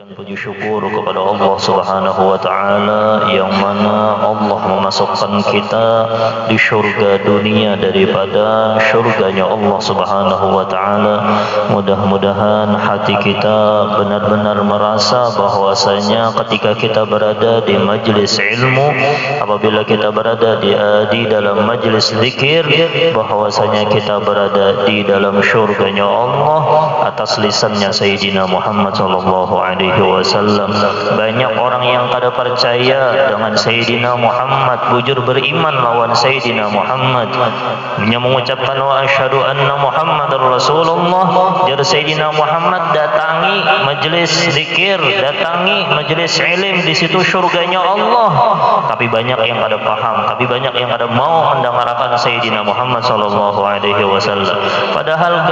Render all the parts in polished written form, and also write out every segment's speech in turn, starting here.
dan puji syukur kepada Allah Subhanahu wa taala yang mana Allah memasukkan kita di syurga dunia daripada syurganya Allah Subhanahu wa taala. Mudah-mudahan hati kita benar-benar merasa bahwasanya ketika kita berada di majlis ilmu, apabila kita berada di dalam majlis zikir, bahwasanya kita berada di dalam syurganya Allah atas lisannya Sayyidina Muhammad sallallahu alaihi wasallam. Banyak orang yang kada percaya dengan Sayyidina Muhammad, bujur beriman lawan Sayyidina Muhammad, hanya mengucapkan wa asyhadu anna Muhammadar Rasulullah. Jadi Sayyidina Muhammad datangi majlis zikir, datangi majlis ilm, di situ syurganya Allah. Tapi banyak yang kada paham, tapi banyak yang kada mau mendengarkan Sayyidina Muhammad sallallahu alaihi wasallam. Padahal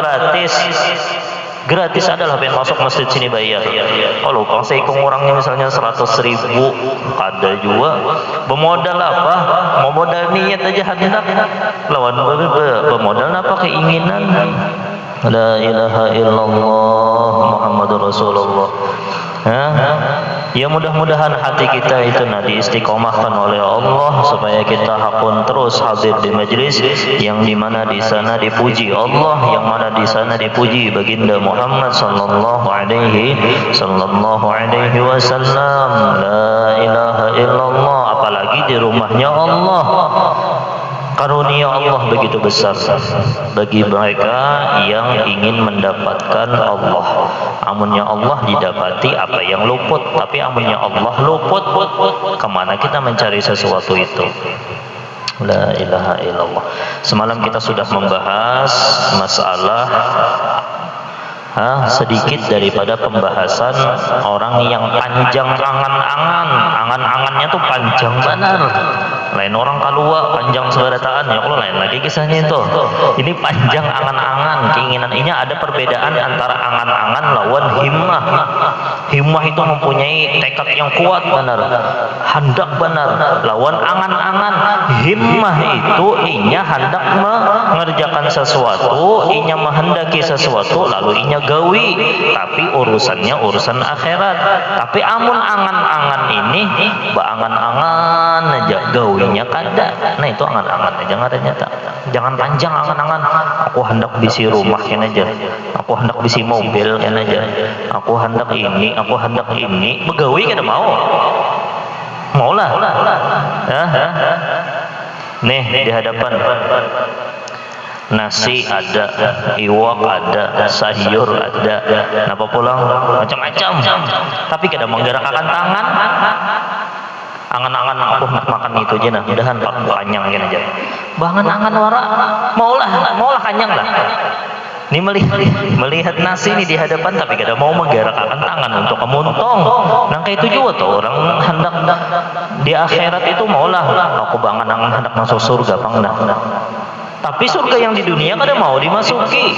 gratis adalah pengen masuk masjid sini bayar. Kalau saya ikut orangnya misalnya 100.000, kada juga. Bermodal apa? Mau modal niat aja hendak. Lawan bermodal apa? Keinginan. La ilaha illallah Muhammadur Rasulullah. Ya mudah-mudahan hati kita itu diistiqomahkan oleh Allah supaya kita hakun terus hadir di majlis yang dimana di sana dipuji Allah, yang mana di sana dipuji baginda Muhammad sallallahu alaihi wasallam. La ilaha illallah, apalagi di rumahnya Allah. Karunia Allah begitu besar bagi mereka yang ingin mendapatkan Allah. Amunnya Allah didapati apa yang luput, tapi amunnya Allah luput, kemana kita mencari sesuatu itu? La ilaha illallah. Semalam kita sudah membahas masalah sedikit daripada pembahasan orang yang panjang angan-angan. Angan-angannya tuh panjang benar. Lain orang kalua panjang seberataan, ya kalau lain lagi kisahnya itu. Ini panjang angan-angan, keinginan. Ini ada perbedaan antara angan-angan lawan himmah. Himmah itu mempunyai tekad yang kuat benar, hendak benar. Lawan angan-angan, himmah itu inya hendak mengerjakan sesuatu, inya menghendaki sesuatu, lalu inya gawi, tapi urusannya urusan akhirat. Tapi amun angan-angan ini beangan-angan aja, gawinya kada. Nah itu angan-angan aja, nggak nyata. Jangan panjang angan-angan. Aku hendak bisi rumah kan aja, aku hendak bisi mobil kan aja, aku hendak ini, aku hendak ini. Begawi kada maulah. Nih di hadapan nasi ada, iwak ada, sayur ada, napa pulang macam-macam. Tapi kada menggerakkan tangan. Angan-angan aku nak makan itu aja nah, mudahan panjang kan aja. Bangan-angan wara, maulah kanyang lah. Ini melihat nasi ini di hadapan, tapi kada mau menggerakkan tangan untuk kemuntong. Nangka itu juga tuh orang hendak di akhirat itu maulah aku bangan-angan hendak masuk surga pangna. Tapi surga yang di dunia kada mau dimasuki.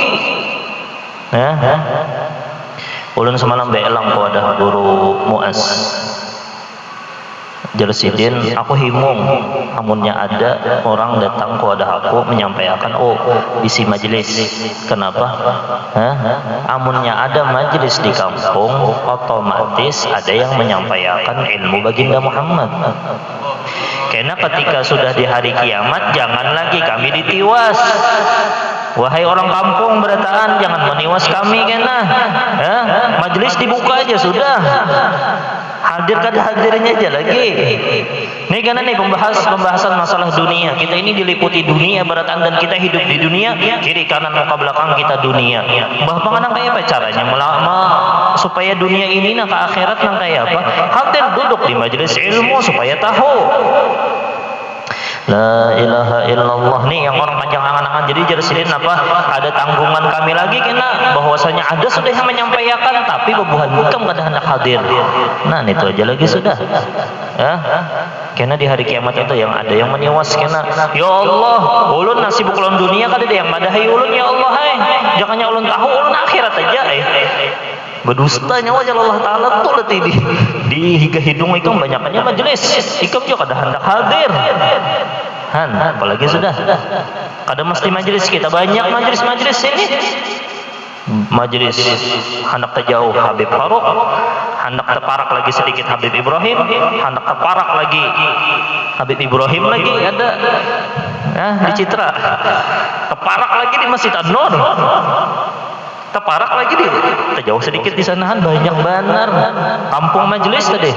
Ulun semalam beelang kepada guru Muaz Jersidin, aku himung amunnya ada orang datang kepada aku menyampaikan bisi majelis. Kenapa? Amunnya ada majelis di kampung, otomatis ada yang menyampaikan ilmu baginda Muhammad. Karena ketika sudah di hari kiamat, jangan lagi kami ditiwas. Wahai orang kampung berataan, jangan meniwas kami kena. Majelis dibuka aja sudah. Hadir kada hadirnya aja lagi. Ini karena pembahasan masalah dunia. Kita ini diliputi dunia berataan, dan kita hidup di dunia, kiri kanan muka belakang kita dunia. Bahkan kayak apa caranya supaya dunia ini ke akhirat kayak apa? Hadir duduk di majelis ilmu supaya tahu. La ilaha illallah. Nih yang orang panjang angan-angan. Jadi jersilin apa? Ada tanggungan kami lagi kena bahwasanya ada sudah yang menyampaikan, tapi bebuhan bukan kada hendak hadir. Nah itu aja lagi sudah. Karena di hari kiamat itu yang ada yang meniwas kena. Ya Allah, ulun nasib ulun dunia kada ada yang madahi ulun ya Allah. Jangannya ulun tahu ulun akhirat aja. Berdustanya wajah Allah Ta'ala tuh letih di higa hidung ikam banyaknya majelis. Ikam juga kada hendak hadir. Apalagi sudah kada mesti majelis kita, banyak majelis ini. Majelis hendak terjauh Habib Faruk, hendak terparak lagi sedikit Habib Ibrahim, hendak terparak lagi Habib Ibrahim lagi ada di Citra, terparak lagi di Masjid An-Nur, terparak lagi di terjauh sedikit di sanahan banyak benar kampung majelis tadi.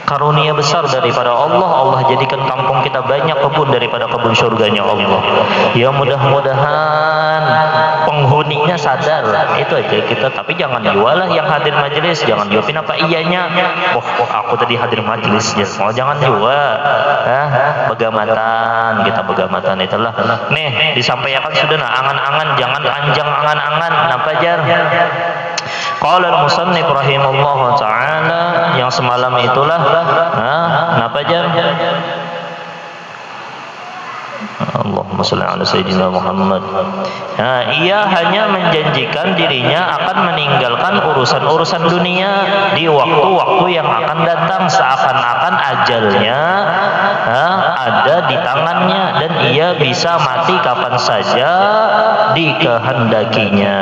Karunia besar daripada Allah. Allah jadikan kampung kita banyak kebun daripada kebun surganya Allah. Ya mudah-mudahan penghuninya sadar itu aja kita. Tapi jangan jual lah yang hadir majelis, jangan jualin apa iyanya. Oh aku tadi hadir majelis ya. Oh jangan jual. Begamatan kita begamatan itulah. Nih disampaikan sudah nah angan-angan, jangan panjang angan-angan. Kenapa jar? Qala al-musannif rahimahullah ta'ala, yang semalam itulah kenapa jar? Allahumma shalli ala sayyidina Muhammad. Ia hanya menjanjikan dirinya akan meninggalkan urusan-urusan dunia di waktu-waktu yang akan datang, seakan-akan ajalnya ada di tangannya dan ia bisa mati kapan saja dikehendakinya.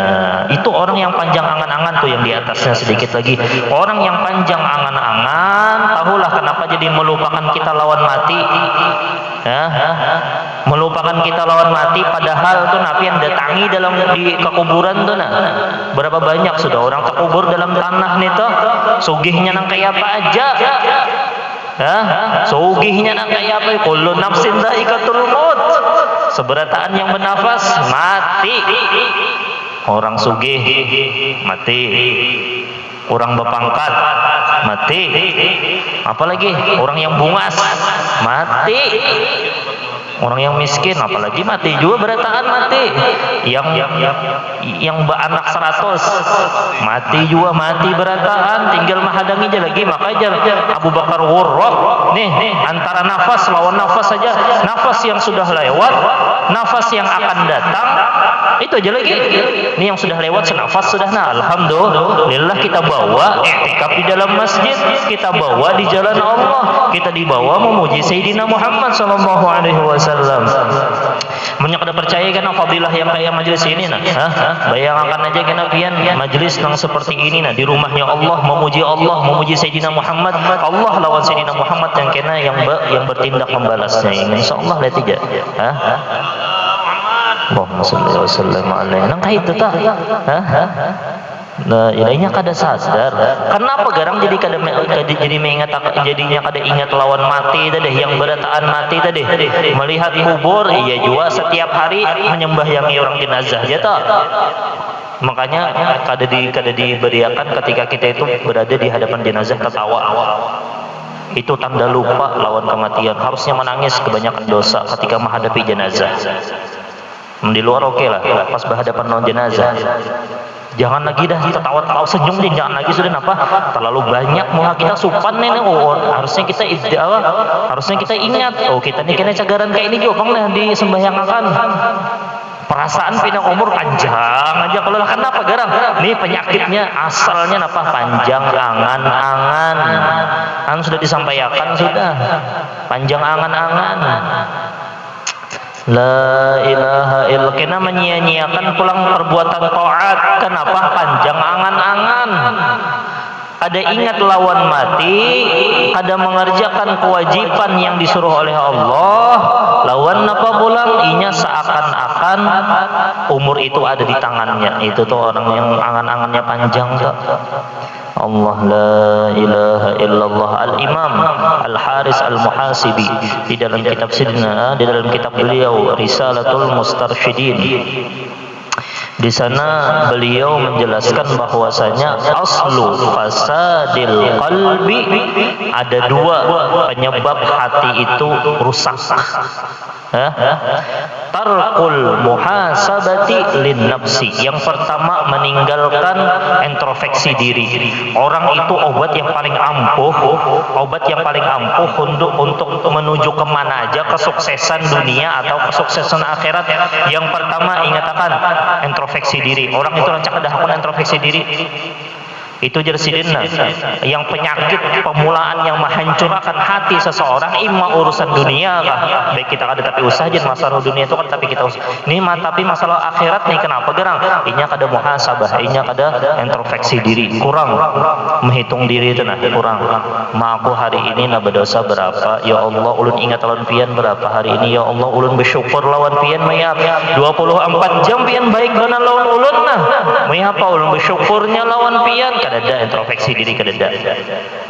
Itu orang yang panjang angan-angan tuh, yang di atasnya sedikit lagi. Orang yang panjang angan-angan, tahulah kenapa jadi melupakan kita lawan mati. Melupakan kita lawan mati, padahal tuh Nabi yang datangi dalam di kekuburan tuh nah. Berapa banyak sudah orang terkubur dalam tanah nih toh. Sugihnya nang kayak apa aja. Sugihnya nang kayak apa? Kullu nafsin dha'iqatul maut. Seberataan yang bernafas mati. Orang sugih mati. Orang berpangkat mati. Apalagi orang yang bungas mati. Orang yang miskin apalagi mati juga, berataan mati. Yang beranak 100 mati juga, mati berataan, tinggal mahadangi aja lagi. Makanya Abu Bakar Warraq nih antara nafas lawan nafas saja, nafas yang sudah lewat, nafas yang akan datang, itu aja lagi. Ini yang sudah lewat senafas sudah. Nah alhamdulillah kita bawa i'tikaf di dalam masjid, kita bawa di jalan Allah, kita dibawa memuji Sayyidina Muhammad sallallahu alaihi wasallam. Banyak ada percaya kan fadilah yang kayak majelis ini nah. Bayangkan aja kena pian majelis yang seperti ini nah, di rumahnya Allah, memuji Allah, memuji Sayyidina Muhammad. Allah lawan Sayyidina Muhammad yang kena yang bertindak membalasnya. Insyaallah lihat aja. Allahumma shalli wa sallim alaihi. Nang itu tah. Nah, ilahnya kada sadar. Kenapa garang jadi jadi mengingat, jadinya kada ingat lawan mati tadi, yang berataan mati tadi. Melihat kubur, iya juga setiap hari menyembahyangi orang jenazah ya toh. Makanya kada diberiakan ketika kita itu berada di hadapan jenazah ketawa. Itu tanda lupa lawan kematian. Harusnya menangis kebanyakan dosa ketika menghadapi jenazah. Di luar oke lah, pas berhadapan lawan jenazah. Jangan lagi dah tertawa-tawa senyum deh, jangan lagi sudah apa terlalu banyak muka kita supan nih. Harusnya kita harusnya kita ingat kita nih kena cagaran kayak ini juga nah di sembahyangakan. Perasaan pinang umur panjang aja kalau kenapa garang nih penyakitnya asalnya apa panjang angan-angan kan sudah disampaikan sudah panjang angan-angan. La ilaha illallah. Kena menyia-nyiakan pulang perbuatan taat. Kenapa? Panjang angan-angan. Ada ingat lawan mati, ada mengerjakan kewajiban yang disuruh oleh Allah. Lawan apa pulang? Inya seakan-akan umur itu ada di tangannya. Itu tuh orang yang angan-angannya panjang tuh. Allah la ilaha illallah. Al-Imam Al-Haris Al-Muhasibi di dalam kitab Sidna, di dalam kitab beliau Risalatul Mustarsyidin, di sana beliau menjelaskan bahwasanya aslu fasadil qalbi, ada dua penyebab hati itu rusak. Tarkul muhasabati lin nafsi. Yang pertama meninggalkan introspeksi diri. Orang itu obat yang paling ampuh, untuk menuju kemana aja, kesuksesan dunia atau kesuksesan akhirat. Yang pertama ingatkan introspeksi diri. Orang itu rancak dah introspeksi diri. Itu jersidinna yang penyakit pemulaan yang menghancurkan hati seseorang imma urusan dunia kah baik kita ada tapi usaha jen masalah dunia itu kan tapi kita ini tapi masalah akhirat nih kenapa gerang inya kada muhasabah inya kada introspeksi diri kurang menghitung diri itu nah kurang ma aku hari ini na berdosa berapa ya Allah ulun ingat lawan pian berapa hari ini ya Allah ulun bersyukur lawan pian maya 24 jam pian baik bana lawan ulun nah maya apa ulun bersyukurnya lawan pian kada introspeksi diri kada.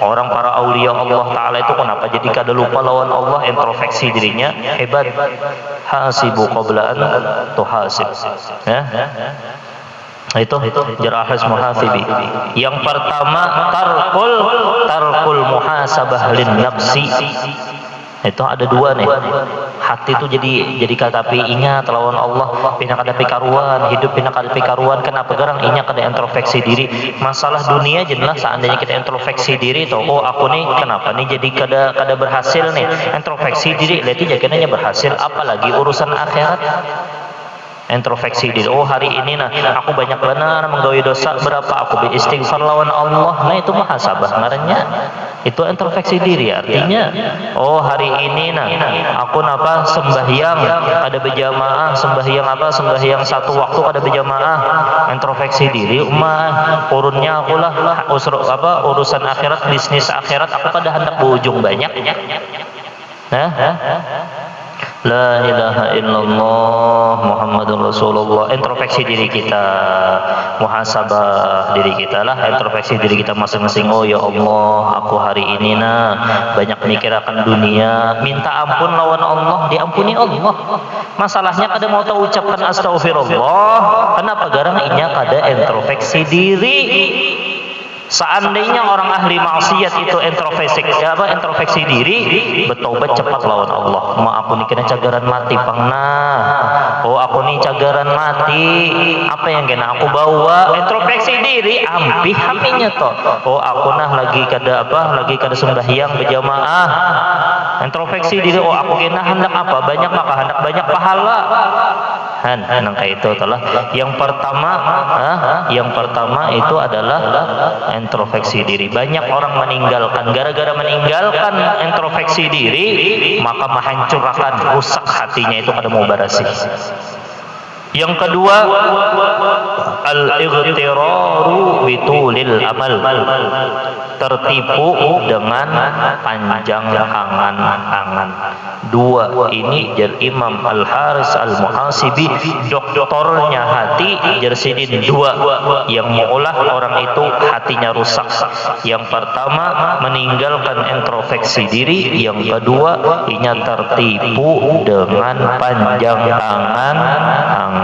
Orang para aulia Allah Ta'ala itu kenapa jadi kada lupa lawan Allah introspeksi dirinya hebat. Hasibu qabla an tuhasib. Ya. Itu jarahas muhasibi. Yang pertama tarkul muhasabah lin nafsi. Itu ada dua nih. Hati itu jadi katapi ingat lawan Allah pina kadapi karuan hidup pina kadapi karuan kenapa garang inya kada introspeksi diri masalah dunia jelas seandainya kita introspeksi diri toh oh aku nih kenapa nih jadi kada berhasil nih introspeksi diri lihat jakinanya berhasil apalagi urusan akhirat introspeksi diri oh hari ini nah aku banyak benar menggawi dosa berapa aku beristighfar lawan Allah nah itu muhasabah ngarannya itu introspeksi diri artinya oh hari ini nah aku napa sembahyang ada berjamaah sembahyang satu waktu ada berjamaah introspeksi diri urunnya aku lah urusan akhirat bisnis akhirat aku kada hendak berujung banyak La ilaha illallah Muhammadur Rasulullah introspeksi diri kita muhasabah diri kita lah introspeksi diri kita masing-masing oh ya Allah aku hari ini banyak mikir akan dunia minta ampun lawan Allah diampuni Allah masalahnya kada mau tahu ucapkan astagfirullah kenapa garang inya kada introspeksi diri. Seandainya orang ahli maksiat itu introspeksi diri, bertobat cepat lawan Allah. Ma aku ni kena cagaran mati pangna. Oh aku ni cagaran mati. Apa yang kena aku bawa? Introspeksi diri, ampih haminya toh. Oh aku lagi kada sembahyang berjamaah. Introspeksi diri, oh aku kena hendak apa? Banyak maka hendak banyak pahala. Nang kayak itu telah. Yang pertama itu adalah introspeksi diri. Banyak orang meninggalkan gara-gara meninggalkan introspeksi diri maka menghancurkan rusak hatinya itu kada mau barasi. Yang kedua al-ightiraru bitulil amal tertipu dengan panjang angan-angan. Dua ini jar Imam Al-Haris Al-Muhasibi doktornya hati jar sidin dua yang mengolah orang itu hatinya rusak. Yang pertama meninggalkan introspeksi diri, yang kedua inya tertipu dengan panjang angan-angan.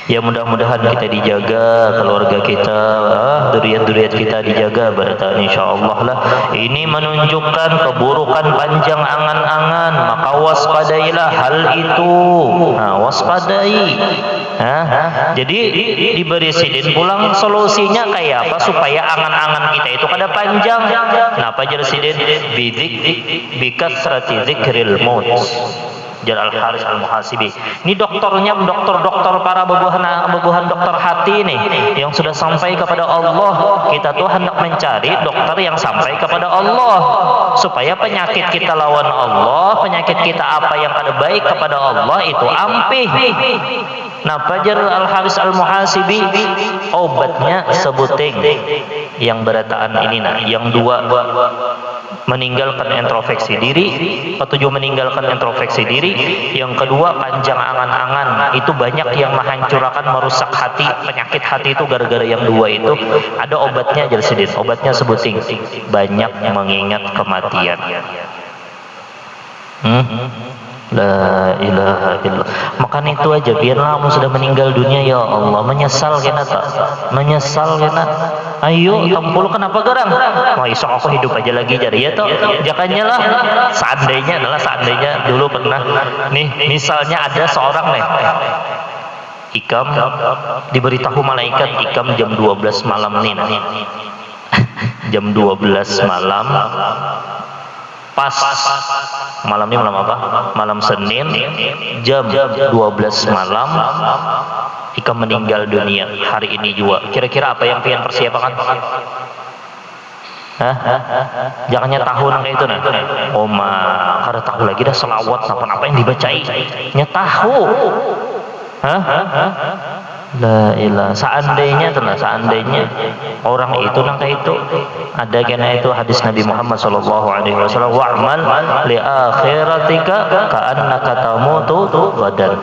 Ya mudah-mudahan kita dijaga, keluarga kita, duriat-duriat kita dijaga berarti insyaallah lah. Ini menunjukkan keburukan panjang angan-angan, maka waspadailah hal itu. Waspadai. Jadi diberi sidin pulang solusinya kayak apa supaya angan-angan kita itu kada panjang. Kenapa jadi sidin? Bikasrati dzikril maut. Jar Al-Haris Al-Muhasibi. Ini dokternya dokter para bebuhan dokter hati nih yang sudah sampai kepada Allah. Kita tuh hendak mencari dokter yang sampai kepada Allah supaya penyakit kita lawan Allah, penyakit kita apa yang kada baik kepada Allah itu ampih. Nah, Jar Al-Haris Al-Muhasibi obatnya sebuting yang berataan ini yang dua meninggalkan introspeksi diri, ketujuh meninggalkan introspeksi diri, yang kedua panjang angan-angan. Itu banyak yang menghancurkan, merusak hati, penyakit hati itu gara-gara yang dua itu. Ada obatnya jar sidin, obatnya sebuting banyak mengingat kematian. La ilaha illallah. Makan itu aja biarlah kamu sudah meninggal dunia ya Allah menyesal kena tak menyesal kena. Ayo tampul kenapa garang? Wah isok aku hidup aja lagi jadi ya toh. Jangannya lah. Seandainya dulu pernah nih misalnya ada seorang nih ikam diberitahu malaikat ikam jam 12 malam nih. Jam 12 malam pas malam ini malam apa? Malam Senin jam 12 malam Ika meninggal dunia hari ini juga. Kira-kira apa yang pian persiapan? Hah? Jangannya tahu nang itu nah. Oh mah, kada tahu lagi dah selawat apa yang dibacai. Nya tahu. Hah? La ilah. Seandainya orang itu nang itu ada kena itu hadis Nabi Muhammad sallallahu alaihi wasallam, wa'mal li akhiratika ka'annaka tamutu gadan.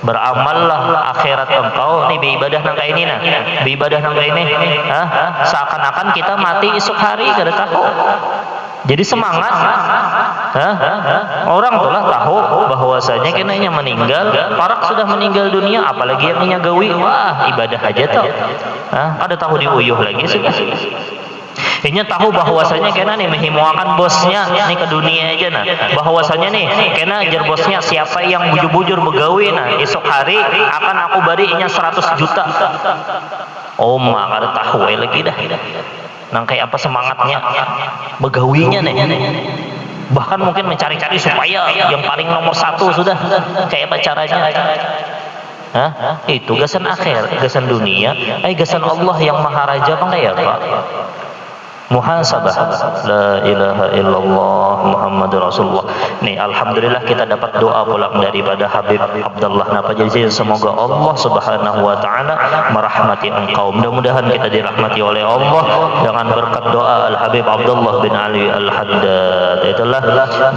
Beramallah akhirat engkau nih beribadah nang kayak ini nah. Beribadah nang kayak ini. Hah? Seakan-akan kita mati esok hari kada tahu. Jadi semangat. Hah? Orang telah tahu bahwasanya kenanya meninggal, parak sudah meninggal dunia, apalagi yang nyagawi, wah ibadah aja tuh. Hah? Ada tahu diuyuh lagi sudah. Ini tahu bahwasanya kena nih mehimuakan bosnya nih ke dunia aja nah. Bahwasanya nih kena ajar bosnya siapa yang bujur-bujur begawi nah esok hari akan aku barinya 100 juta. Oh mah kada tahu lagi dah. Nang kayak apa semangatnya begawinya nih. Bahkan mungkin mencari-cari supaya yang paling nomor 1 sudah kayak apa caranya. Hah? Itu gasan akhir, gasan dunia, gasan Allah yang Maha Raja apa ya Pak? Muhasabah. La ilaha illallah Muhammadur Rasulullah. Nih alhamdulillah kita dapat doa pulang daripada Habib Abdullah Napajazil. Semoga Allah Subhanahu wa taala merahmati engkau. Mudah-mudahan kita dirahmati oleh Allah dengan berkat doa Al Habib Abdullah bin Ali Al Haddad. Itulah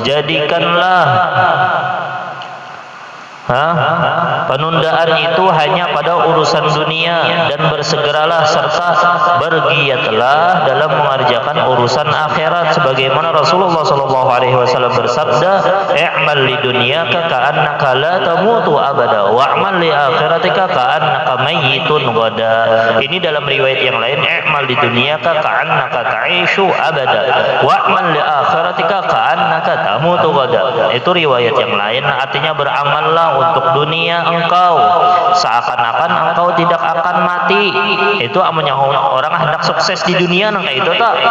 jadikanlah penundaan itu hanya pada urusan dunia dan bersegeralah serta bergiatlah dalam mengerjakan urusan akhirat sebagaimana Rasulullah sallallahu alaihi wasallam bersabda, "I'mal li dunyaka ka'annaka la tamutu abada wa'mal li akhiratika ka'annaka mayyitun ghada." Ini dalam riwayat yang lain, "I'mal li dunyaka ka'annaka ta'ishu abada wa'mal li akhiratika ka'annaka tamutu ghada." Itu riwayat yang lain, artinya beramallah untuk dunia engkau seakan-akan engkau tidak akan mati. Itu amanya orang hendak sukses di dunia nang kayak itu tak.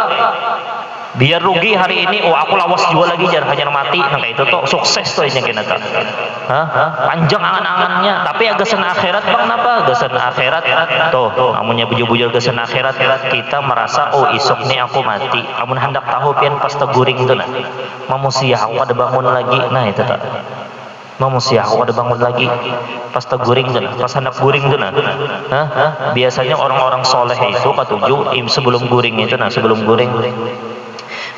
Biar rugi hari ini, aku lawas jual lagi jar hajar mati nang kayak itu tuh sukses tuh ini kena tak. Panjang angan-angannya, tapi agasan akhirat bang kenapa? Agasan akhirat tuh, amanya bujur-bujur agasan akhirat kita merasa isok nih aku mati. Amun hendak tahu pian pas teguring itu nah. Mamusia aku ada bangun lagi. Nah itu tak. Mamusia aku ada bangun lagi pas teguring tuh, pas hendak guring tuh nah. Biasanya orang-orang soleh itu ketujuh sebelum guring itu nah, sebelum guring.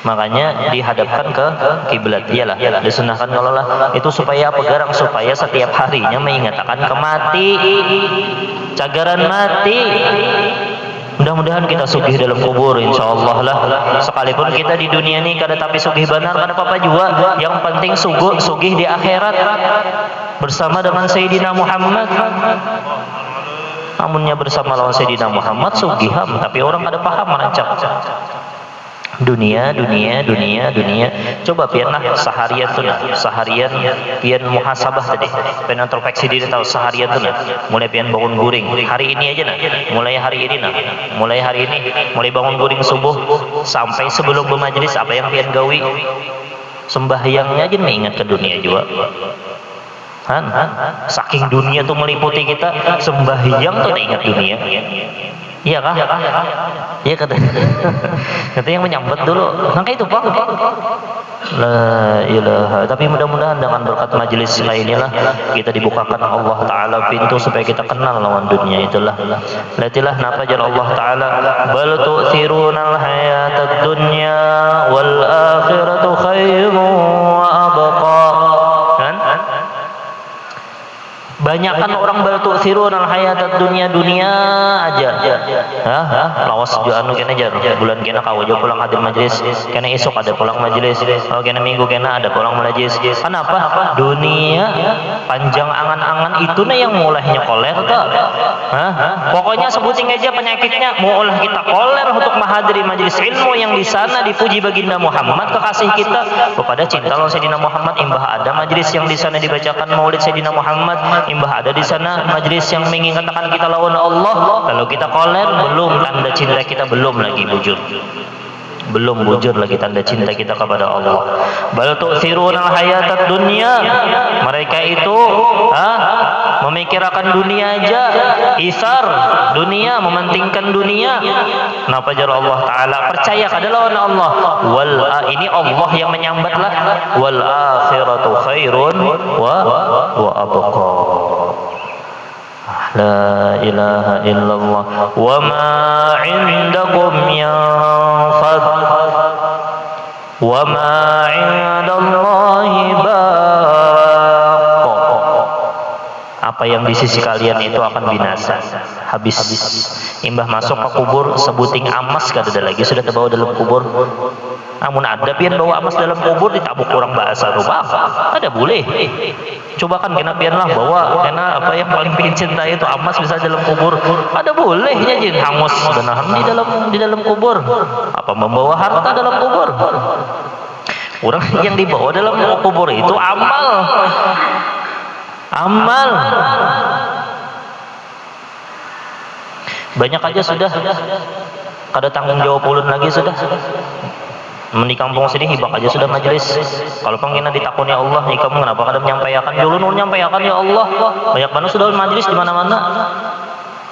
Makanya dihadapkan ke kiblat. Iyalah, disunahkan kalau lah itu supaya pegarang supaya setiap harinya mengingatkan ke mati. Cagaran mati. Mudah-mudahan kita sugih dalam kubur insyaallah lah. Sekalipun kita di dunia ini kada tapi sugih benar kada apa-apa juga. Yang penting sugih di akhirat bersama dengan Sayyidina Muhammad. Amunnya bersama lawan Sayyidina Muhammad sugiham, tapi orang kada paham merancak. Dunia. Coba pianlah seharian tuh nah, seharian pian muhasabah tadi, pian introspeksi diri tahu seharian tuh nah, mulai pian bangun guring hari ini aja nah, mulai hari ini mulai bangun guring subuh sampai sebelum bermajlis apa yang pian gawi, sembahyangnya aja mengingat ke dunia juga. Saking dunia tuh meliputi kita, sembahyang tuh ingat dunia. Iya kah? Iya kata yang menyambut dulu. Nangka itu Pak. La ilaha. Tapi mudah-mudahan dengan berkat majelis inilah kita dibukakan Allah Taala pintu supaya kita kenal lawan dunia itulah. Latilah napa jar Allah Taala, bal tu'thirunal hayatad dunya wal akhiratu khairun wa abqa. Banyakkan orang bertu'thirun al hayatad dunia aja. Lawas jo anu kena jar. Bulan kena kawajo pulang hadir majelis. Kena esok ada pulang majelis. Oh kena minggu kena ada pulang majelis. Kenapa? Dunia panjang angan-angan itu na yang mulainya koler tuh. Pokoknya sebuting aja penyakitnya mau olah kita koler untuk menghadiri majelis ilmu yang di sana dipuji baginda Muhammad kekasih kita. Kepada cinta lawan Sayyidina Muhammad imbah ada majelis yang di sana dibacakan maulid Sayyidina Muhammad. Imbah ada di sana majlis yang mengingatkan kita lawan Allah. Kalau kita koler belum, tanda cinta kita belum lagi bujur. Belum wujud lagi tanda cinta kita kepada Allah. Bal tu'thirunal hayatad dunya. Mereka itu memikirkan dunia aja, isar dunia, mementingkan dunia. Kenapa jar Allah Taala? Percaya kepada lawan Allah. Ini Allah yang menyambatlah. Wal akhiratu khairun wa abqa. La ilaha illallah wa ma indakum yanfad wa ma indallahi baq. Apa yang di sisi kalian itu akan binasa, habis. Imbah masuk ke kubur sebuting amas kada ada lagi, sudah terbawa dalam kubur. Namun ada pian bawa amas dalam kubur ditabuk kurang bahasa rupa ada boleh. Coba kan kena pian lah bawa karena apa yang paling pengen cinta itu amas bisa dalam kubur. Ada bolehnya jin hangus benar di dalam kubur. Apa membawa harta dalam kubur? Orang yang dibawa dalam kubur itu amal. Banyak aja sudah kada tanggung jawab ulun lagi sudah. Di kampung sini hibak aja sudah majelis. Kalau pengen ditakuni Allah, nih kamu kenapa kada menyampaikan? Dulu nur nyampaikan ya Allah. Banyak banget sudah majelis di mana-mana.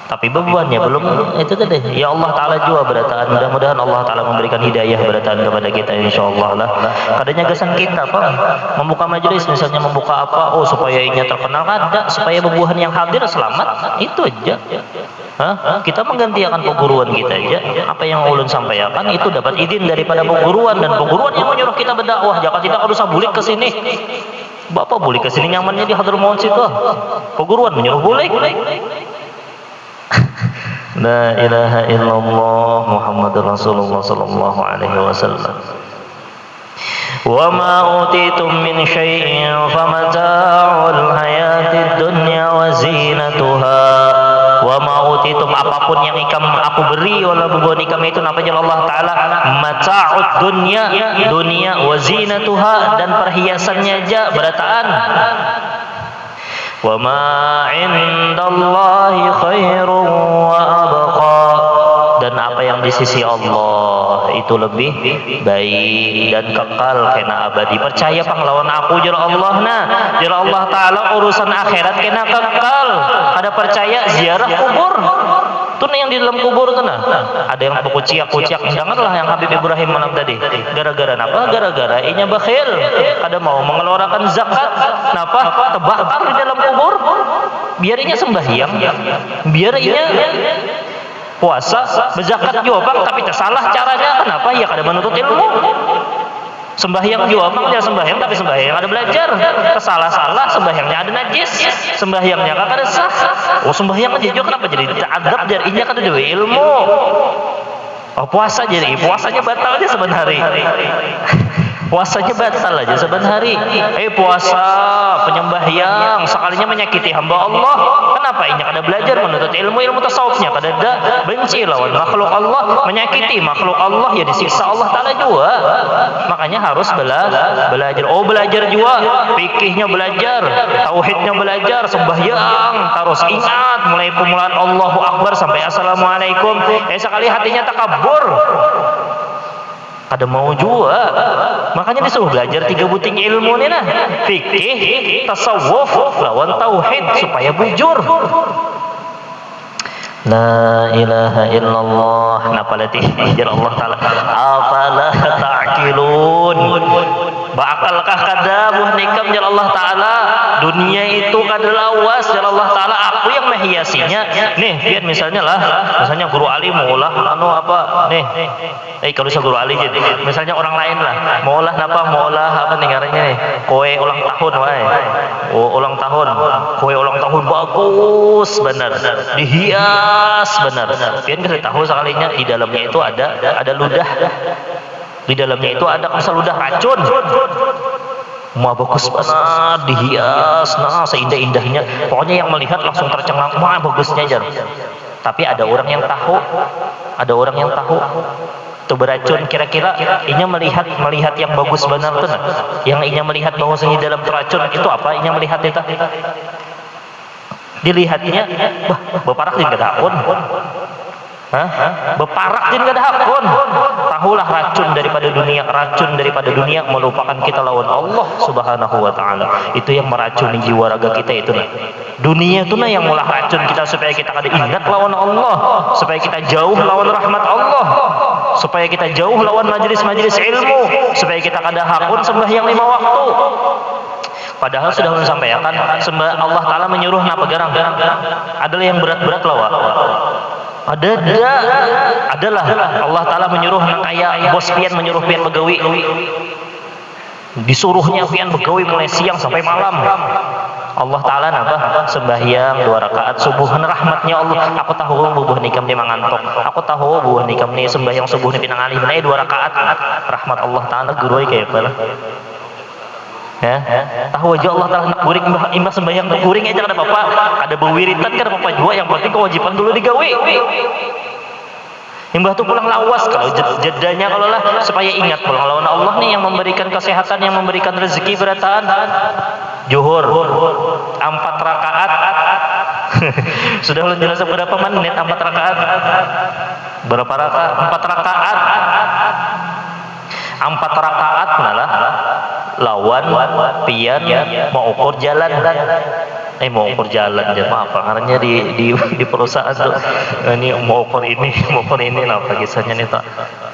Tapi bebannya belum itu tadi. Ya Allah Taala jua berataan. Mudah-mudahan Allah Taala memberikan hidayah berataan kepada kita insyaallah lah. Kadanya gasan kita Pak, membuka majelis misalnya membuka apa? Oh supaya inya terkenal kada, supaya bebuhan yang hadir selamat. Itu aja. Kita menggantikan peguruan kita aja. Apa yang ulun sampaikan itu dapat izin daripada peguruan, dan peguruan yang menyuruh kita berdakwah. Jangan kita harus bulik ke sini. Bapak boleh ke sini nyamannya di Hadramaut situ. Peguruan menyuruh boleh. La ilaha illallah Muhammadur Rasulullah sallallahu alaihi wasallam. Wa ma utitum min syai'in famata'ul hayatid dunya wa zinatuha. Wa ma utitum, apapun yang aku beri wala bubuhan ikam itu napa jalla Allah Taala mata'ud dunia wa zinatuha, dan perhiasannya aja berataan. Wa ma indallahi khairun wa abqa, dan apa yang di sisi Allah itu lebih baik dan kekal kena abadi. Percaya panglawan aku jalla Allah jalla Allah Taala urusan akhirat kena kekal. Ada percaya ziarah kubur tuh yang di dalam kubur tuh ada yang kuciak dengarlah yang Habib Ibrahim malam tadi. Gara-gara napa? Gara-gara inya bakhil, kada mau mengeluarkan zakat. Napa? Terbakar di dalam kubur. Biar inya sembahyang, biar inya puasa, berzakat juga Bang, tapi tersalah caranya. Kenapa? Ya kada menuntut ilmu. Sembahyang juga Bang, dia sembahyang tapi sembahyang ada belajar. Kesalah-salah sembahyangnya ada najis. Sembahyangnya kada sah. Oh sembahyang aja juga kenapa jadi adab dari inya kada dewe ilmu. Oh puasa jadi puasanya batal aja sebenarnya. Puasanya batal aja sebenarnya. Puasa penyembahyang sekalinya menyakiti hamba Allah. Kenapa ini kada belajar menuntut ilmu tasawufnya kada ada, benci lawan makhluk Allah, menyakiti makhluk Allah ya disiksa Allah Taala juga. Makanya harus belajar. Oh belajar juga, fikihnya belajar, tauhidnya belajar, sembahyang terus ingat mulai pemulaan Allahu Akbar sampai assalamualaikum. Sekali hatinya takabur. Kada mau juga. Makanya disuruh belajar 3 buting ilmu nih fikih, tasawuf, lawan tauhid supaya bujur. La ilaha illallah. Napalati jar Allah Taala. Afala ta'qilun. Baakalkah kada buah nikam jar Allah Taala? Dunia itu kada lawas jar Allah Taala. Aku yang menghiasinya. Nih, lihat misalnya guru Ali maulah kalau saya guru Ali jadi misalnya orang lain lah maulah apa ngarannya nih kue ulang tahun ulang tahun bagus benar dihias benar. Pian kita tahu sekalinya di dalamnya itu ada ludah, di dalamnya itu ada kasar ludah racun. Mau bagus benar dihias seindah-indahnya, pokoknya yang melihat langsung tercengang wah bagusnya jar. Tapi ada orang yang tahu itu beracun. Kira-kira inya melihat yang bagus benar tuh yang inya melihat bahwasanya dalam teracun itu apa inya melihat itu dilihatnya beparak di kedakun parak jin kada hakun. Tahulah racun daripada dunia melupakan kita lawan Allah Subhanahu wa taala. Itu yang meracuni jiwa raga kita itu nah. Dunia itu nah yang mulah racun kita supaya kita kada ingat lawan Allah, supaya kita jauh lawan rahmat Allah, supaya kita jauh lawan majelis-majelis ilmu, supaya kita kada hakun sembahyang 5 waktu. Padahal sudah menyampaikan sembah Allah taala menyuruh napa garang adalah yang berat-berat lawa. Adalah Allah taala menyuruh nang kaya bos pian menyuruh pian begawi. Disuruhnya pian begawi mulai siang sampai malam. Allah taala napa sembahyang 2 rakaat subuh rahmatnya Allah. Aku tahu bubuh nikam dia mangantok. Aku tahu bubuh nikam ni sembahyang subuh ni pinang alih benar 2 rakaat. Rahmat Allah taala gurui kayak apa lah. Ya, tahu aja Allah taala nak guring imbah sembahyang guring aja kada apa-apa. Ada bewiritan kada apa-apa juga, yang penting kewajiban dulu digawe. Imbah tu pulang lawas kalau jedanya kalau lah supaya ingat pulang lawan Allah nih yang memberikan kesehatan, yang memberikan rezeki berataan. Zuhur 4 rakaat. Sudah ulun jelas berapa menit 4 rakaat? Berapa rakaat? 4 rakaat. 4 rakaat malah lawan pian mau ukur jalan mau ukur jalan maaf karena di perusahaan tuh ini mau ukur ini lah kisahnya nih tak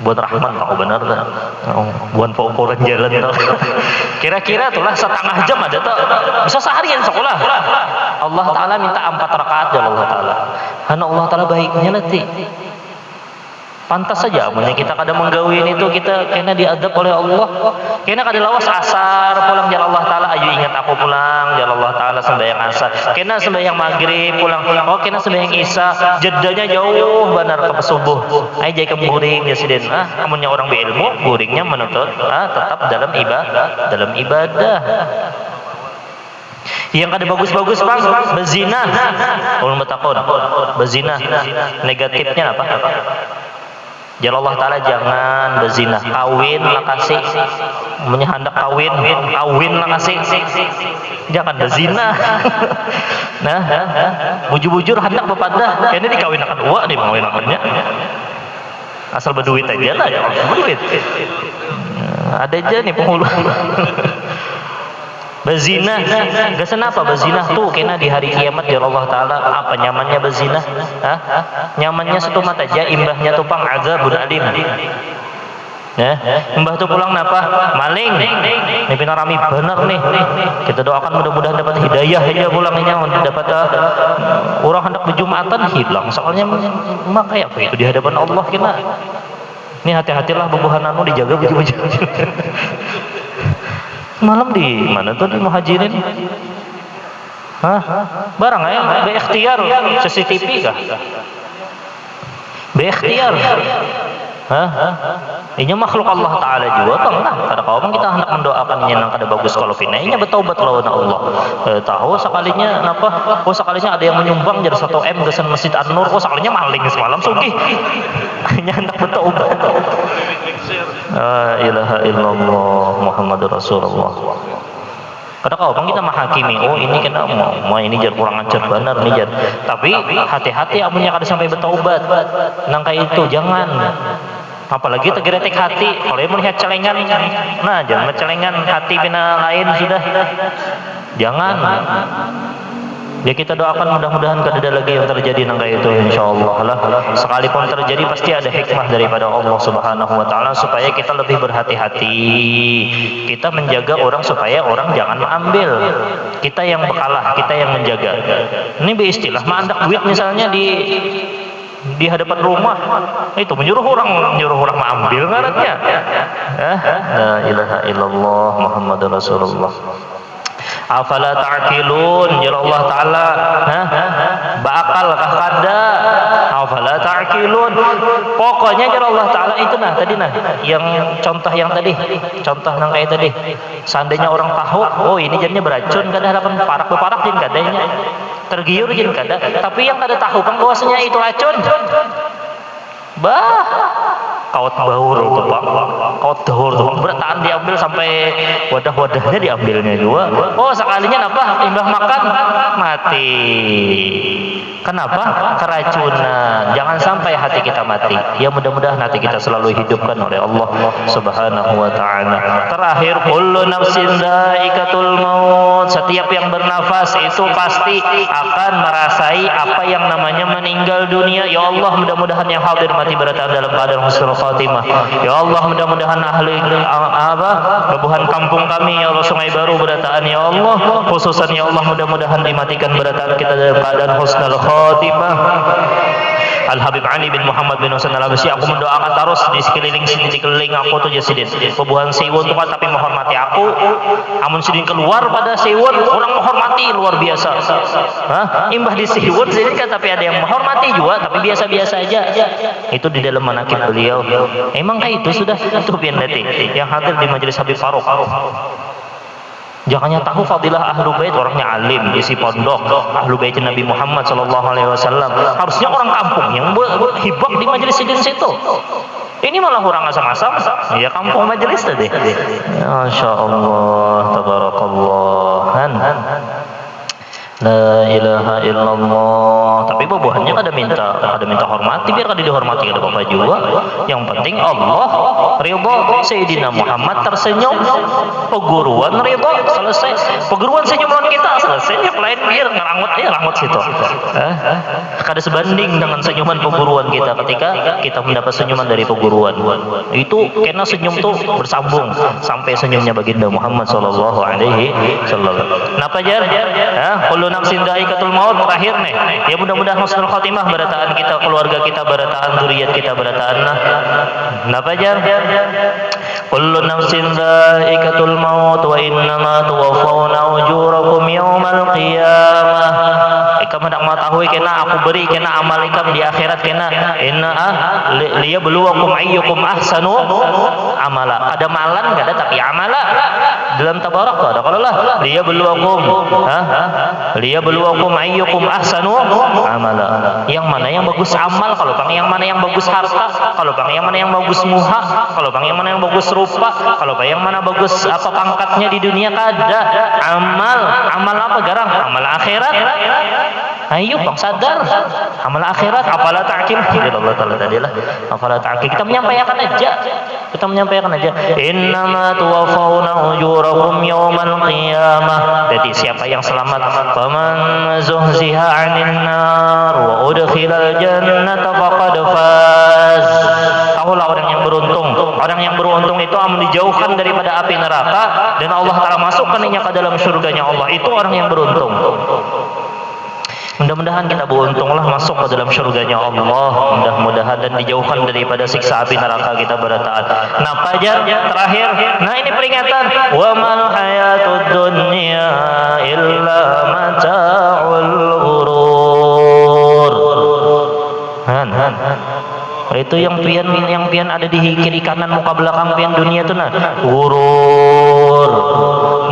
buat Rahman tahu benar tak buat pengukuran jalan tak kira-kira tuh lah setengah jam ada tak bisa seharian sekolah. Allah taala minta 4 rakaat ya Allah taala karena Allah taala baiknya nanti. Pantas saja amunnya kita kada menggawin itu kita kena diadab oleh Allah. Kena kada lawas asar pulang jalan Allah taala ayo ingat aku pulang jalan Allah taala sembahyang asar. Kena sembahyang maghrib pulang kena sembahyang isya jedanya jauh benar ke subuh. Ai jai ke guring ya siden. Amunnya orang berilmu guringnya menuntut tetap dalam ibadah. Yang kada bagus-bagus bang bezina. Ulun betakun bezina negatifnya apa? Jadi Allah taala jangan berzina, kawin lah kasih, hendak kawin lah kasih, jangan berzina. Nah, bujur-bujur hendak bepadah, kayaknya dikawinkan uak nih mengawinkannya. Asal berduit aja lah, ya berduit. Ada aja nih penghulu. Berzina, gak senapa berzina tuh kena di hari kiamat ya Allah taala apa nyamannya berzina? Nyamannya satu mata aja imbahnya tuh pang azabun alim. Imbah tuh pulang napa? Maling. Ini pinarami bener nih. Kita doakan mudah-mudahan dapat hidayah aja pulangnya untuk dapat orang hendak berjumatan hilang. Soalnya makanya apa itu di hadapan Allah kena. Ini hati-hatilah bubuhan anu dijaga baju-baju. Malam di mana tuh di Muhajirin? Barang aja berikhtiar CCTV kah? Berikhtiar. Ini makhluk Allah taala juga bang nah. Kada kawan kita hendak mendoakannya nang kada bagus kalau pinainya bertaubat lawan Allah. Tahu sekalinya napa? Sekalinya ada yang menyumbang jadi 1 M gesan Masjid An-Nur. Sekalinya maling semalam sugih. Hanya hendak bertaubat. La ilaha illallah Muhammadur Rasulullah. Kadang kalau kita menghakimi, ini kena mau ini jar kurang ajar benar nih jar. Tapi hati-hati amunnya kada sampai bertaubat. Nang kayak itu jangan. Apalagi tergeretek hati. Kalau melihat celengan, nah jangan celengan hati bina lain sudah. Jangan. Ya kita doakan mudah-mudahan kada ada lagi yang terjadi nang kayak itu insyaallah lah. Sekalipun terjadi pasti ada hikmah daripada Allah Subhanahu wa taala supaya kita lebih berhati-hati. Kita menjaga orang supaya orang jangan mengambil. Kita yang bekalah, kita yang menjaga. Ini beristilah mandak duit misalnya di hadapan rumah itu menyuruh orang mengambil ngarannya. La ilaha illallah Muhammadur Rasulullah. Afala ta'qilun ya Allah taala bakal kah kada afala ta'qilun pokoknya ya Allah taala itu nah tadi nah yang contoh yang tadi contoh nang kayak tadi seandainya orang tahu ini jadinya beracun kada harapan parak jin kadanya tergiur jin kada tapi yang kada tahu kan bahwasanya itu racun Kaut baur tuh Pak, kaut dahur tuh Pak. Berataan diambil sampai wadah-wadahnya diambilnya juga. Oh sekalinya apa? Imbah makan mati. Kenapa? Keracunan. Jangan sampai hati kita mati. Ya mudah-mudahan hati kita selalu hidupkan oleh Allah Subhanahu wa taala. Terakhir, kullu nafsin dha'iqatul maut. Setiap yang bernafas itu pasti akan merasai apa yang namanya meninggal dunia. Ya Allah, mudah-mudahan yang hadir mati berataan dalam keadaan husnul khatimah. Ya Allah, mudah-mudahan ahli kebuhan kampung kami ya Allah Sungai Baru berataan ya Allah, khususan ya Allah mudah-mudahan dimatikan berataan kita dalam keadaan husnul khatimah. Al Habib Ali bin Muhammad bin Husain Al Habsyi, aku mendoakan terus di sekeliling aku tuh Jasidin. Pebuhan Siwon tuh kan tapi menghormati aku. Amun sidin keluar pada Siwon, orang menghormati luar biasa. Hah? Imbah di Siwon sidin kan tapi ada yang menghormati juga, tapi biasa-biasa aja. Itu di dalam manaqib beliau. Emang kayak itu sudah itu pian detik yang hadir di majelis Habib Farouk. Jangannya tahu fadilah ahlu bait, orangnya alim, isi pondok, ahlu bait Nabi Muhammad sallallahu alaihi wasallam. Harusnya orang kampung yang hibak di majelis sidin situ. Ini malah orang asam-asam, ya kampung majelis tadi. Masya Allah, tabarakallah. La ilaha illallah. Tapi bubuhannya ada minta hormati, biar kada dihormati kada apa juga. Yang penting Allah ridha, Sayyidina Muhammad tersenyum, peguruan ridha, selesai. Peguruan senyuman kita selesai, yang lain biar ngerangut situ. Kada sebanding dengan senyuman peguruan kita ketika kita mendapat senyuman dari peguruan. Itu karena senyum tuh bersambung sampai senyumnya baginda Muhammad sallallahu alaihi wasallam. Napa jar? Kullu nafsin dha'iqatul maut. Terakhir nih, ya mudah-mudahan husnul khatimah berataan kita, keluarga kita berataan, zuriat kita berataan. Napa jar? Kullu nafsin dha'iqatul maut wa innama tuwaffawna ujurakum yaumal qiyamah. Kamu hendak mengetahui kena aku beri kena amal ikam di akhirat kena liyabluwakum ayyukum ahsanu amala. Ada malan enggak ada tapi amala. Dalam tabarak ada kalau lah liyabluwakum ayyukum ahsanu amala. Yang mana yang bagus amal, kalau bang yang mana yang bagus harta, kalau bang yang mana yang bagus muha, kalau bang yang mana yang bagus rupa, kalau bang yang mana bagus apa pangkatnya di dunia kada. Amal apa garang? Amal akhirat. Ayo bang sadar amal akhirat, apalah ta'qil. Allah Taala tadilah apalah ta'qil. Kita menyampaikan aja. Innama tuwaffawna ujurakum yaumal qiyamah. Jadi siapa yang selamat, faman zuhziha 'anil nar wa udkhilal jannata faqad faz. Tahulah orang yang beruntung. Orang yang beruntung itu amun dijauhkan daripada api neraka dan Allah Taala masukkannya ke dalam surganya Allah. Itu orang yang beruntung. Mudah-mudahan kita beruntunglah masuk ke dalam surganya Allah. Mudah-mudahan dan dijauhkan daripada siksa api neraka kita berataan. Nah pajar terakhir. Nah ini peringatan. Wa mal hayatud dunya illa mata'ul ghurur. Itu yang pian ada di kiri kanan muka belakang pian dunia tuh nah. Ghurur.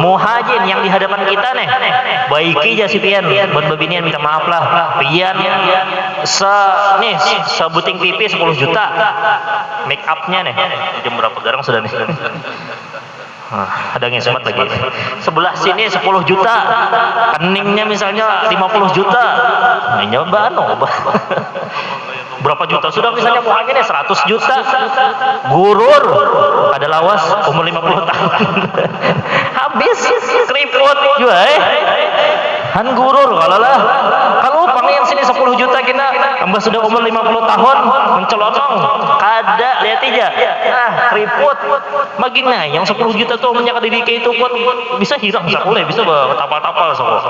Muhajin yang di hadapan kita nih. Baiki aja si pian buat babinian minta maaf lah. Pian sebuting pipi 10 juta. Make upnya nih. Jam berapa garang sudah nih? Ada yang semat lagi. Sebelah sini 10 juta. Keningnya misalnya 50 juta. Nyoba berapa juta sudah misalnya muhanya nih 100 juta. Gurur ada lawas umur 50 tahun. Habis keriput juga Han gurur kalau pangyang sini 10 juta kita tambah sudah umur 50 tahun mencelonong kada lihat aja. Keriput magina yang 10 juta tuh menyangka diri itu pun bisa hilang sakuleh bisa tapal-tapal sok.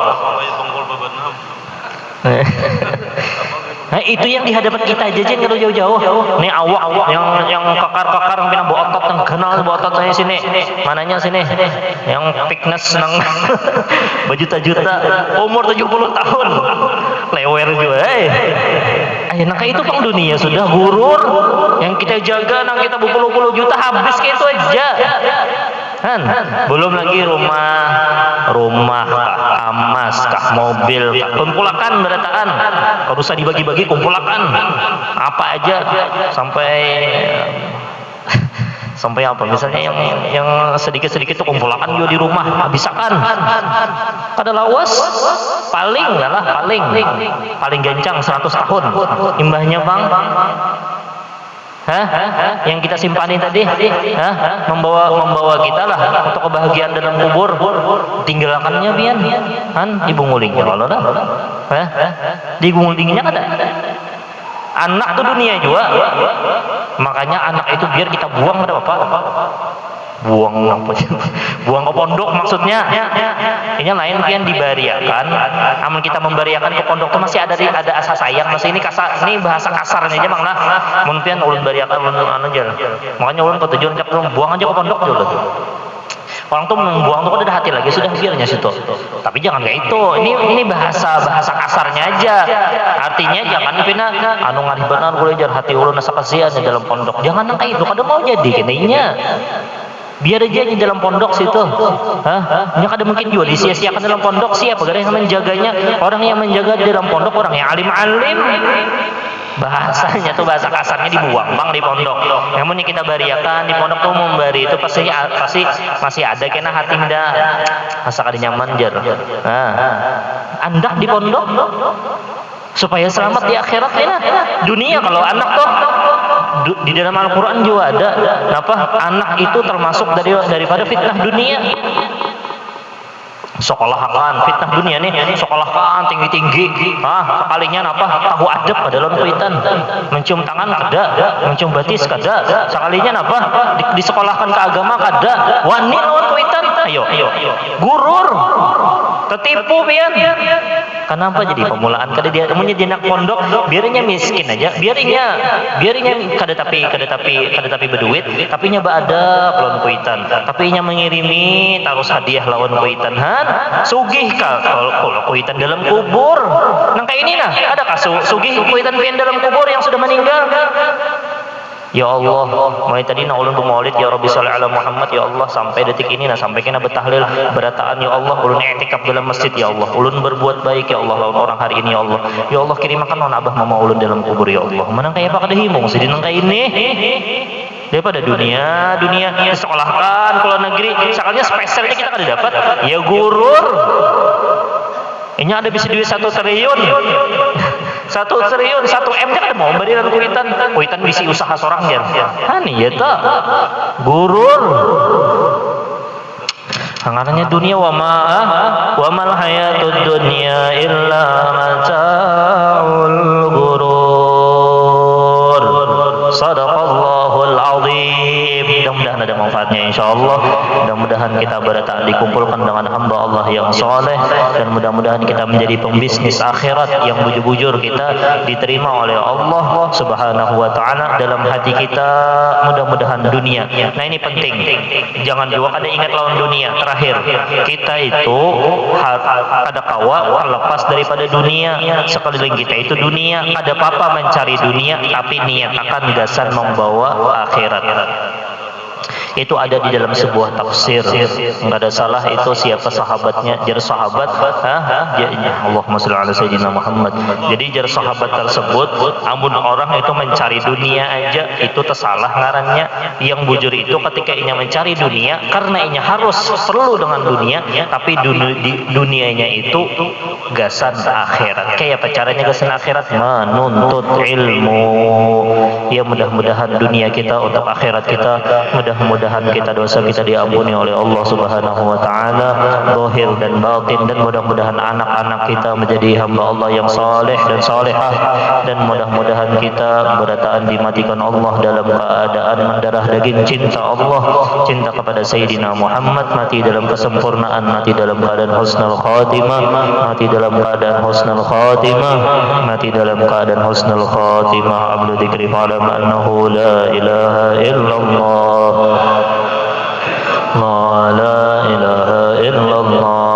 Nah itu yang di hadapan kita aja jangan jauh-jauh. Nih awak yang kakar yang pinang botot yang kenal botot saya sini. Mananya sini? Yang fitness nang berjuta-juta umur 70 tahun. Lewer juga. Nah itu pang dunia sudah gurur yang kita jaga nang kita berpuluh-puluh juta habis kayak itu aja. Belum lagi rumah kah, emas kah, mobil kah, kumpulakan berataan. Kalau usah dibagi-bagi kumpulakan apa aja sampai Sampai apa? Misalnya yang sedikit-sedikit itu kumpulakan juga di rumah, habisakan. Kada lawas, paling gancang 100 tahun. Imbahnya bang, yang kita simpani tadi, membawa kita lah untuk kebahagiaan dalam kubur. Tinggalkannya bian, ibu ngulingnya kalau dah, digulingnya kada. Anak tuh dunia juga, makanya anak itu biar kita buang ada apa? Buang apa? Buang ke pondok maksudnya. Ini lain kian dibariakan. Amun kita membariakan ke pondok itu masih ada asa sayang. Masih ini kasar, ini bahasa kasarnya aja bang lah. Mungkin ulun bariakan ulun aja. Makanya ulun ketujuan cak buang aja ke pondok dulu. Orang tuh membuang tuh ada hati lagi sudah biarnya situ. Tapi jangan kayak itu. Ini bahasa kasarnya aja. Artinya jangan pina anu ngaribanan boleh jar hati ulun asa kasihan di dalam pondok. Jangan nang kayak itu kada mau jadi kininya. Biar aja di dalam pondok situ. Ini kada mungkin juga disia-siakan dalam pondok. Siapa yang menjaganya? Orang yang menjaga di dalam pondok orang yang alim-alim. Bahasanya tuh bahasa kasarnya dibuang bang di pondok. Namun yang kita bariakan di pondok tuh memberi itu pasti masih ada kena hati nda asa kada nyaman jar. Andak di pondok supaya selamat di akhirat dunia. Kalau anak tuh di dalam Al-Quran juga ada anak itu termasuk daripada fitnah dunia. Sekolahkan fitnah dunia nih, sekolahkan tinggi-tinggi. Sekalinya tahu adab pada lawan kuitan, mencium tangan kada, mencium batis kada. Sekalinya disekolahkan ke agama kada, wani lawan kuitan. Ayo, gurur, tertipu pian. Kenapa jadi pemulaan kada dia jadi anak pondok, biarnya miskin aja, biarnya kada tapi berduit, tapi nya ada lawan kuitan, tapi nya mengirimi terus hadiah lawan kuitan. Sugih kah kalau kuitan dalam kubur? Nang kayak ini ada sugih kuitan pian dalam kubur yang sudah meninggal? Ya Allah, mulai tadi ulun bermaulid ya Rabbi sholli ala Muhammad ya Allah sampai detik ini sampai kena bertahlil berataan ya Allah, ulun i'tikaf dalam masjid ya Allah, ulun berbuat baik ya Allah lawan orang hari ini ya Allah. Ya Allah kirimakan lawan abah mama ulun dalam kubur ya Allah. Menang kaya apa kada himung sedih nang ini. Daripada dunia disekolahkan ke luar negeri, misalnya spesialnya kita kada dapat, ya gurur. Ini ada bisa duit 1 triliun. 1 triliun, 1 M kan mau beri dan kuitan bisi usaha seorang ya. Ya tak gurur. Hangarannya dunia wa mal hayatud dunya illa mata'ul gurur. Sadaqallahul azim. Mudah-mudahan ada manfaatnya insyaallah. Mudah-mudahan kita bertaat dikumpulkan dengan hamba Allah yang soleh, dan mudah-mudahan kita menjadi pembisnis akhirat yang bujur-bujur kita diterima oleh Allah Subhanahu wa taala dalam hati kita. Mudah-mudahan dunia. Nah ini penting. Jangan juga kada ingat lawan dunia. Terakhir, kita itu kada kawa terlepas daripada dunia. Sekeliling kita itu dunia. Ada apa-apa mencari dunia, tapi niat akan gasan membawa akhirat. Itu ada di dalam sebuah tafsir. Enggak ada salah itu siapa sahabatnya, jar sahabat Allahumma shalli ala sayyidina Muhammad. Jadi jar sahabat tersebut, amun orang itu mencari dunia aja itu tersalah ngarannya. Yang bujur itu ketika inya mencari dunia karena inya harus perlu dengan dunia, tapi dunianya itu gasan akhirat. Kayak apa caranya gasan akhirat? Menuntut ilmu. Ya mudah-mudahan dunia kita untuk akhirat kita, mudah-mudahan kita dosa kita diampuni oleh Allah Subhanahu wa taala zahir dan batin, dan mudah-mudahan anak-anak kita menjadi hamba Allah yang saleh dan salehah, dan mudah-mudahan kita berataan dimatikan Allah dalam keadaan mendarah daging cinta Allah, cinta kepada Sayyidina Muhammad, mati dalam kesempurnaan, mati dalam keadaan husnul khatimah, mati dalam keadaan husnul khatimah, mati dalam keadaan husnul khatimah. Abdu dzikri fa'lam annahu la ilaha illallah. La ilaha illallah.